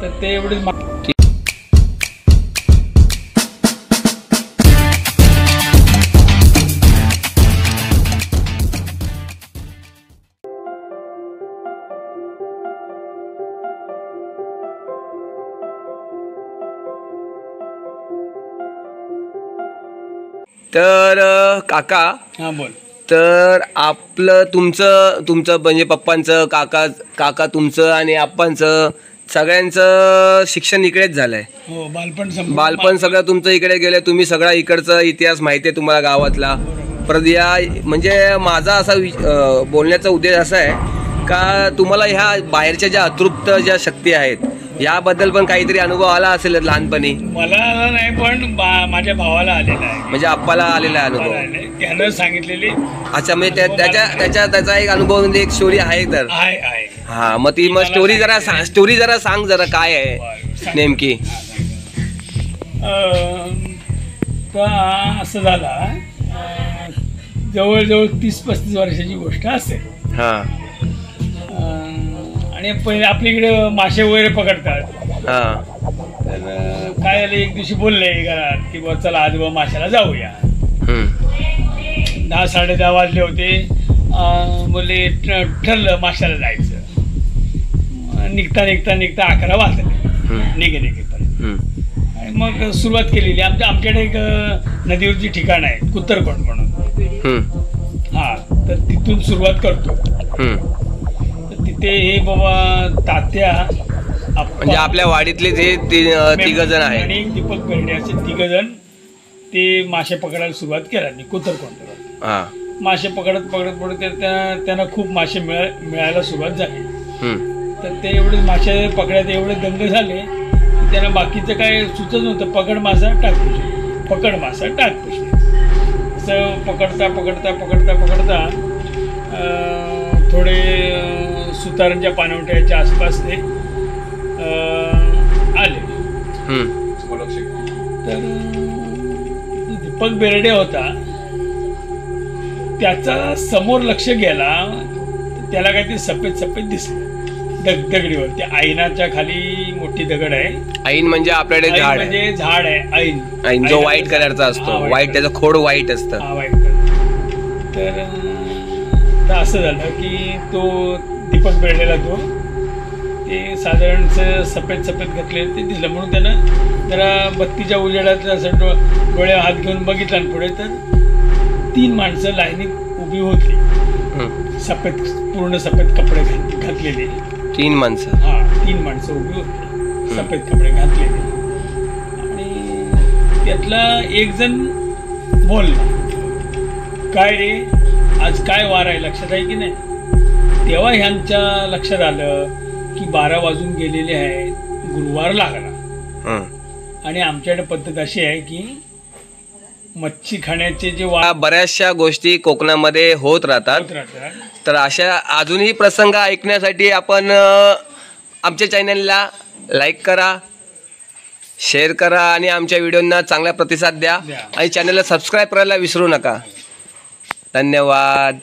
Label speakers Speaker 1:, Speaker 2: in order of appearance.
Speaker 1: तर ते एवढेच.
Speaker 2: तर काका,
Speaker 1: हां बोल.
Speaker 2: तर आपलं तुमचं म्हणजे पप्पांचं, काका तुमचं आणि आप्पांचं सगळ्यांचं शिक्षण इकडेच झालंय.
Speaker 1: हो,
Speaker 2: बालपण सगळं तुमचं इकडे गेलं. तुम्ही सगळा इकडचा इतिहास माहिती आहे तुम्हाला गावातला. परत या म्हणजे माझा असा बोलण्याचा उद्देश असा आहे का तुम्हाला ह्या बाहेरच्या ज्या अतृप्त ज्या शक्ती आहेत याबद्दल पण काहीतरी अनुभव आला असेल लहानपणी.
Speaker 1: मला नाही, पण माझ्या भावाला आलेला आहे.
Speaker 2: म्हणजे आप्पाला आलेला आहे अनुभव.
Speaker 1: त्यानं सांगितलेली.
Speaker 2: अच्छा, म्हणजे त्याचा एक अनुभव म्हणजे एक स्टोरी आहे. तर
Speaker 1: आहे.
Speaker 2: हा, मग ती मग स्टोरी जरा सांग जरा काय आहे नेमकी.
Speaker 1: असं झाला, जवळजवळ 30-35 वर्षाची गोष्ट असेल.
Speaker 2: हा.
Speaker 1: आणि पहिले आपल्या इकडे मासे वगैरे पकडतात.
Speaker 2: हा.
Speaker 1: तर काय झालं, एक दिवशी बोलले घरात की बा चला आज माशाला जाऊया. 10-10:30 वाजले होते. बोलले ठरलं माशाला जायचं. निघता 11 वाजले निघेपर्यंत. मग सुरुवात केलेली. आमच्याकडे एक नदीवरची ठिकाण आहे कुत्तरकोंड म्हणून. हा, तर तिथून सुरुवात करतो. तिथे हे बाबा तात्या,
Speaker 2: म्हणजे आपल्या वाडीतले जे 3 जण आहेत
Speaker 1: आणि दीपक बेर्डे असे 3 जण ते मासे पकडायला सुरुवात केला. कुत्तरकोंडावर मासे पकडत त्यांना खूप मासे मिळायला सुरुवात झाली. तर ते एवढे मासे पकडायचे एवढे दंग झाले की त्यांना बाकीचं काय सुचत नव्हतं. पकड मासा टाक पुशे असं पकडता थोडे सुतारांच्या पाणवठ्याच्या आसपास ते आले. तर दीपक बेर्डे होता, त्याचा समोर लक्ष गेला. त्याला काहीतरी सफेद दिसलं दगडीवर. त्या ऐनाच्या खाली मोठी दगड आहे.
Speaker 2: ऐन म्हणजे आपल्याकडे झाड
Speaker 1: म्हणजे झाड आहे.
Speaker 2: ऐन जो व्हाईट कलरचा असतो. व्हाईट, त्याचं खोड व्हाईट असतं.
Speaker 1: White colour. तर असं झालं की तो दीपक बेर्डेला ते साधारण सफेद घातले ते दिसलं. म्हणून त्यानं जरा बत्तीच्या उजेडात असं डोळ्या हात घेऊन बघितलं. आणि पुढे तर 3 माणसं लाईनीत उभी होती. पूर्ण सफेद कपडे घातलेले
Speaker 2: 3 माणसं.
Speaker 1: हा, 3 माणसं उभी होती, सफेद कपडे घातलेले. आणि त्यातला एक जण बोलला, काय रे आज काय वार आहे, लक्षात आहे की नाही. तेव्हा ह्यांच्या लक्षात आलं की 12 वाजून गेलेले आहेत, गुरुवार लागला. आणि आमच्याकडे पद्धत अशी आहे की मच्छी खाण्याचे जे
Speaker 2: बऱ्याचशा गोष्टी कोकणामध्ये होत राहतात. तर अशा अजूनही प्रसंग ऐकण्यासाठी आपण आमच्या चॅनलला लाईक करा, शेअर करा आणि आमच्या व्हिडिओंना चांगला प्रतिसाद द्या. आणि चॅनलला सबस्क्राईब करायला विसरू नका. धन्यवाद.